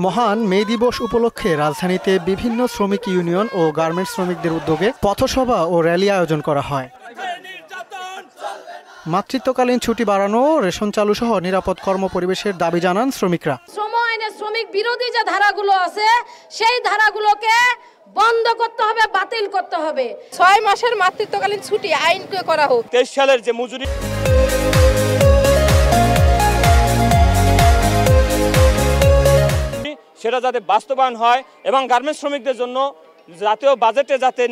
মহান মে দিবস উপলক্ষে রাজধানীতে বিভিন্ন শ্রমিক ইউনিয়ন ও গার্মেন্টস শ্রমিকদের উদ্যোগে পথসভা ও র্যালি আয়োজন করা হয়। মাতৃত্বকালীন ছুটি বাড়ানো, রেশন চালু সহ নিরাপদ কর্মপরিবেশের দাবি জানান শ্রমিকরা। শ্রম আইনে শ্রমিক বিরোধী যে ধারাগুলো আছে সেই ধারাগুলোকে বন্ধ করতে হবে, বাতিল করতে হবে। 6 মাসের মাতৃত্বকালীন ছুটি আইন করা হোক। 23 সালের যে মজুরি সেটা যাতে বাস্তবায়ন হয় এবং গার্মেন্টস শ্রমিকদের জন্য জাতীয় বাজেটে যাতে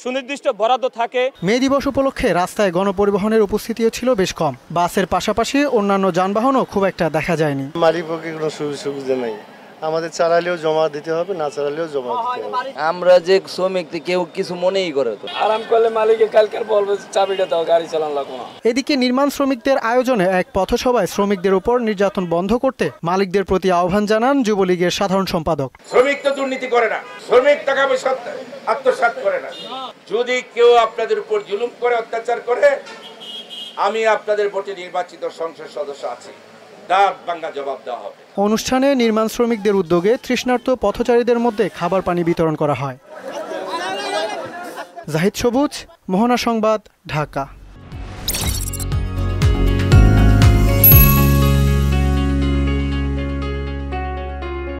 সুনির্দিষ্ট বরাদ্দ থাকে। মে দিবস উপলক্ষে রাস্তায় গণপরিবহনের উপস্থিতিও ছিল বেশ কম। বাসের পাশাপাশি অন্যান্য যানবাহনও খুব একটা দেখা যায়নি। মালিক পক্ষে কোনো সুবিধা নেই, আমাদের চালালেও জমা দিতে হবে, না চালালেও জমা দিতে হবে। আমরা যে শ্রমিক কেউ কিছু মনেই করে তো আরাম করলে মালিকে কালকের বলবে চাবিটা দাও, গাড়ি চালান লাগবে না। এদিকে নির্মাণ শ্রমিকদের আয়োজনে এক পথসভায় শ্রমিকদের উপর নির্যাতন বন্ধ করতে মালিকদের প্রতি আহ্বান জানান যুবলীগের সাধারণ সম্পাদক। শ্রমিক তো দুর্নীতি করে না, শ্রমিক টাকা পয়সা আত্মসাৎ করে না। যদি কেউ আপনাদের উপর জুলুম করে, অত্যাচার করে, আমি আপনাদের ভোটে নির্বাচিত সংসদ সদস্য আছি, জবাব দেওয়া হবে। অনুষ্ঠানে নির্মাণ শ্রমিকদের উদ্যোগে তৃষ্ণার্ত পথচারীদের মধ্যে খাবার পানি বিতরণ করা হয়। জাহিদ সবুজ, মোহনা সংবাদ, ঢাকা।